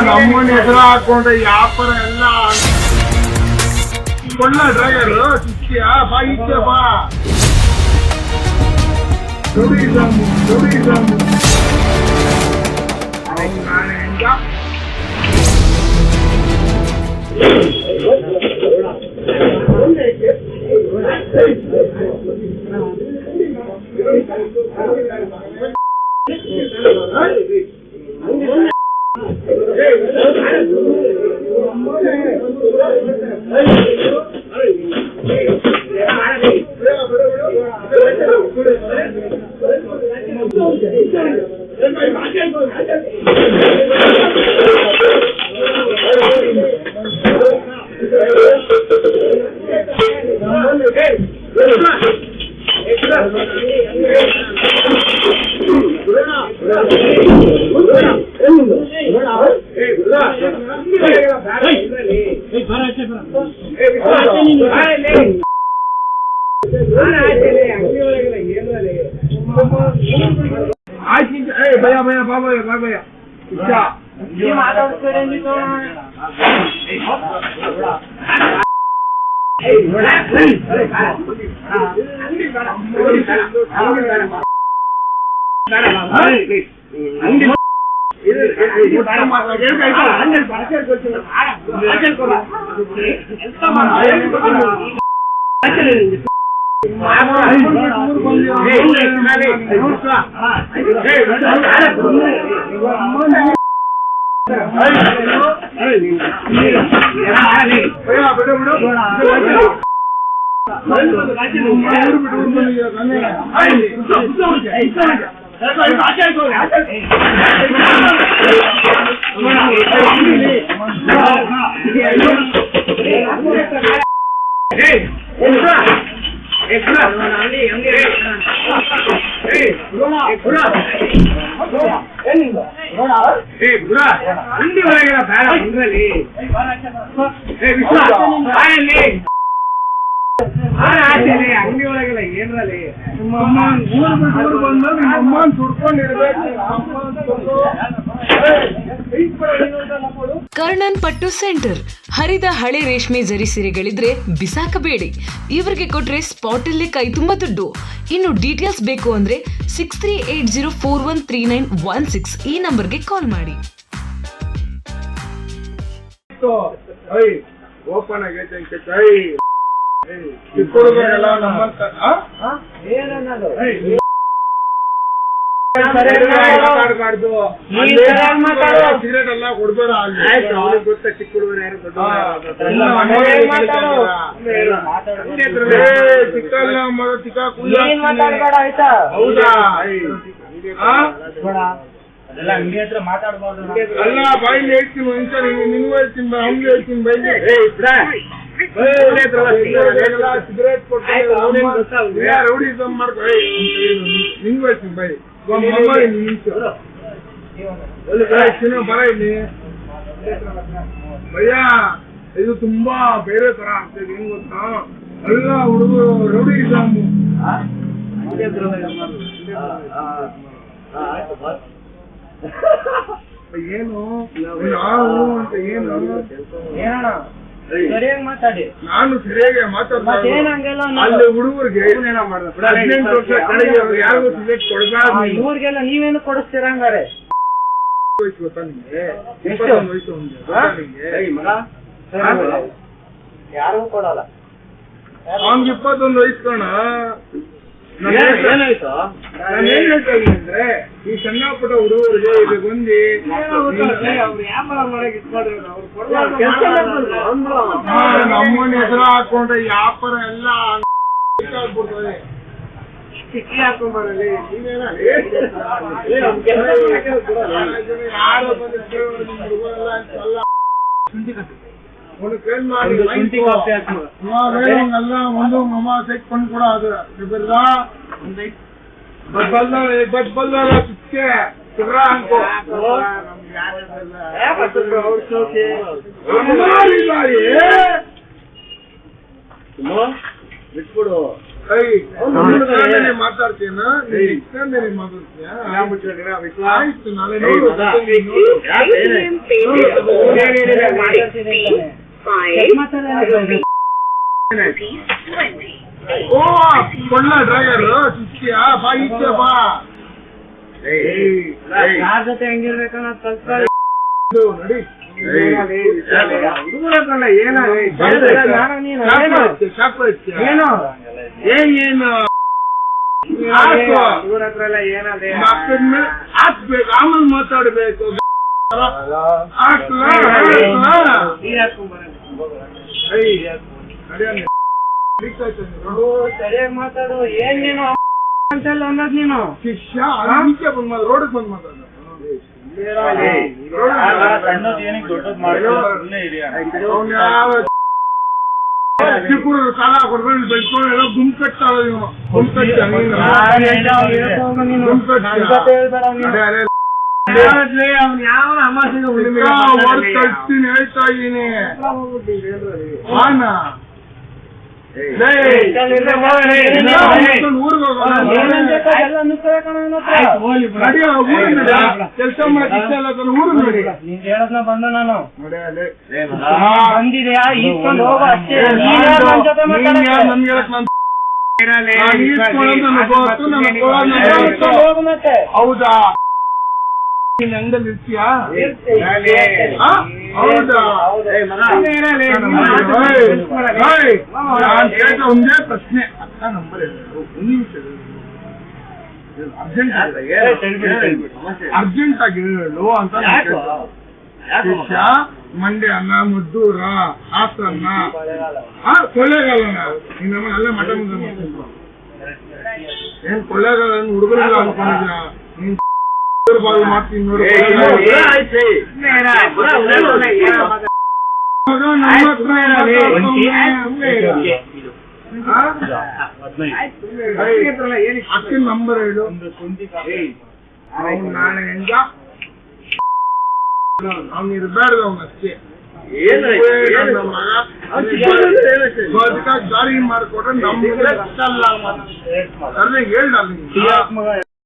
ನಮ್ಮನ್ನ ಹೆಸರು ಹಾಕೊಂಡ್ರೆ ವ್ಯಾಪಾರ ಎಲ್ಲ ಕೊಳ್ಳ ಡ್ರೈವರ್ ಶಿಷ್ಯ ಬಾ ಇಚ್ಛೆ ಬಾ भैया भैया बाबा भैया ಅಂಗಡಿ ಒಳಗೆಲ್ಲ ಬೇಡ ಅಂದ್ರಲ್ಲಿ ಅಂಗಡಿ ಒಳಗೆಲ್ಲ ಏನ್ರಲ್ಲಿ ಅಮ್ಮನ್ ಸುಡ್ಕೊಂಡಿರ್ಬೇಕು. ಕರ್ಣನ್ ಪಟ್ಟು ಸೆಂಟರ್ ಹರಿದ ಹಳೆ ರೇಷ್ಮೆ ಜರಿ ಸೀರೆಗಳಿದ್ರೆ ಬಿಸಾಕಬೇಡಿ. ಇವರಿಗೆ ಕೊಟ್ರೆ ಸ್ಪಾಟ್ ಅಲ್ಲೇ ಕೈ ತುಂಬಾ ದುಡ್ಡು. ಇನ್ನು ಡೀಟೇಲ್ಸ್ ಬೇಕು ಅಂದ್ರೆ 6380413916 ಈ ನಂಬರ್ಗೆ ಕಾಲ್ ಮಾಡಿ. ಓಪನ್ ಆಗೈತೆ ಚಿಕ್ಕಹುಡುಗರೆಲ್ಲ ನಮ್ಮಂತ ಸಿಗರೇಟ್ ಎಲ್ಲ ಕೊಡ್ಬೇಡ. ಗೊತ್ತ ಚಿಕ್ಕ ಹುಡುಗರು ಯಾರು ಚಿಕ್ಕಲ್ಲ ಮಗ ಚಿಕ್ಕ ಹೌದಾ ಅದೆಲ್ಲ ಅಂಗಡಿ ಹತ್ರ ಮಾತಾಡ್ಬಾರ್ದು. ಅಲ್ಲ ಬಾಯಿಲಿ ಹೇಳ್ತೀನಿ ಮನುಷ್ಯ ನಿನ್ಗೂ ಹೇಳ್ತೀನಿ ಹಂಗೆ ಹೇಳ್ತೀನಿ ಬೈಲಿ ಸಿಗರೇಟ್ ಕೊಟ್ಟು ರೌಡಿಸಮ್ ಮಾಡ್ಕೊ ನಿಂಗೂ ಹೇಳ್ತೀನಿ ಬೈ ಬರ ಇಲ್ಲಿ ಭಯ್ಯ. ಇದು ತುಂಬಾ ಬೇರೆ ತರ ಆಗ್ತದೆ. ಏನ್ ಗೊತ್ತಾ, ಎಲ್ಲ ಹುಡುಗರು ರೌಡಿಸಮ್ ಏನು ನಾವು ಅಂತ ಏನು ಸರಿಯಾಗಿ ಮಾತಾಡಿ. ನಾನು ಸರಿಯಾಗಿ ಮಾತಾಡ್ತೀನಿ. ಅಲ್ಲಿ ಹುಡುಗರಿಗೆ 18 ವರ್ಷ ಕೆಳಗೆ ಯಾರಿಗೂ ಸಿಗರೇಟ್ ಕೊಡಬಾರ್ದು. ಇವ್ರಿಗೆಲ್ಲ ನೀವೇನು ಕೊಡಿಸ್ತೀರ ಹಂಗಾರೆ? ವಯಸ್ಸು ಗೊತ್ತಾ ನಿಮ್ಗೆ? 21 ವಯಸ್ಸು ನಿಮ್ಗೆ ಯಾರಿಗೂ ಕೊಡಲ್ಲ. ಅವ್ನಿಗೆ 21 ವಯಸ್ಸು ಕಣ. ಏನಾಯ್ತು? ನಾನು ಏನ್ ಹೇಳ್ತಾ ಇದ್ದೀನಿ ಅಂದ್ರೆ, ಈ ಸಣ್ಣ ಪುಟ್ಟ ಹುಡುಗರಿಗೆ ಇದು ಬಂದು ವ್ಯಾಪಾರ ಮಾಡಕ್ ಇಟ್ಕೊಂಡ್ರೆ ನಮ್ಮನ್ನ ಹೆಸರು ಹಾಕೊಂಡ್ರೆ ವ್ಯಾಪಾರ ಎಲ್ಲ ಆಗ್ಬಿಡ್ತದೆ. ಚಿಕ್ಕಿ ಹಾಕೊಂಡ್ಬರಲಿ ಯಾರು ಹುಡುಗರೆಲ್ಲ ಅಂತಲ್ಲ ಒಂದು ಮಮ್ಮ ಸೈಟ್ ಕೊಂಡು ಕೂಡ ಅದು ಬದ್ಬಲ್ದಲ್ಲ ಚಿಕ್ಕೆ ಚಿತ್ರ ಅನ್ಕೋ ಬಿಟ್ಬಿಡು ಮಾತಾಡ್ತೀನ ಮಾತಾಡ್ತೀಯ ಆಯ್ತು ನಾಳೆ ಓ ಕೊಂಡ ಡ್ರೈವರ್ ಚಿಕ್ಕಿಯ ಬಾ ಇಚ್ಛೆ ಬಾ ಯಾರ ಜೊತೆ ಹೆಂಗಿರ್ಬೇಕನ್ನ ಕಲ್ತ್ಕೊಳ್ಳಿ ನಡಿ ಹುಡುಗರಲ್ಲ ಏನಾಗ ಏನು ಏನು ಹುಡುಗರ ಹತ್ರ ಎಲ್ಲ ಏನಾದ್ರೆ ಹಾಕ್ಬೇಕು ಆಮೇಲೆ ಮಾತಾಡ್ಬೇಕು ಸರಿಯಾಗಿ ಮಾತಾಡು ಏನ್ ನೀನು ಅಂತೆಲ್ಲ ಅನ್ನೋದ್ ನೀನು ಶಿಷ್ಯ ಅದಕ್ಕೆ ಬಂದ್ ರೋಡ್ ಬಂದ್ ಮಾತಾಡ ಚಿಕ್ಕೂರು ಸಾಲ ಕೊಡ್ಕೊಂಡು ಬೆಳ್ಕೊಂಡು ಎಲ್ಲ ಗುಂಪೆಟ್ಟಾವ ನೀವು ಯಾವ ಅಮಾಸಿಗೆ ಕಳ್ತೀನಿ ಹೇಳ್ತಾ ಇದ್ದೀನಿ ಕೆಲಸ ನೀನ್ ಹೇಳದ್ನ ಬಂದು ನಾನು ಬಂದಿದ್ಯಾ ಈಸ್ಕೊಂಡು ಹೋಗೋ ಅಷ್ಟೇ ಹೋಗು ಮತ್ತೆ ಹೌದಾ ನೀನ್ ಅಂಗಲ್ಲಿ ಇರ್ತೀಯಾ ಹೌದಾ ಒಂದೇ ಪ್ರಶ್ನೆ ಅಕ್ಕ ನಂಬರ್ ಅರ್ಜೆಂಟ್ ಆಗಿ ಹೇಳು ಅಂತ ಶಿಷ್ಯ ಮಂಡ್ಯನ ಮದ್ದೂರ ಹಾಸನ್ನ ಕೊಳ್ಳೇಗಾಲನ ನಿನ್ನ ಅಲ್ಲೇ ಮಠ ಮುಂದೆ ಏನ್ ಕೊಳ್ಳೇಗಾಲ ಹುಡುಗರೆಲ್ಲ ಅನ್ಕೊಂಡಿದ್ಯಾ ನೀನ್ ಮಾಡ್ತೀನಿ ನೋಡು ಅಕ್ಕನ ನಂಬರ್ ಹೇಳು ನಾಳೆ ಹೆಂಗ ಅವ್ನು ಇರ್ಬಾರ್ದು ಅವನಷ್ಟೇ ಗಾಡಿ ಮಾಡ್ಕೊಟ್ರೆ ನಮ್ಗೆ ಹೇಳ್ದ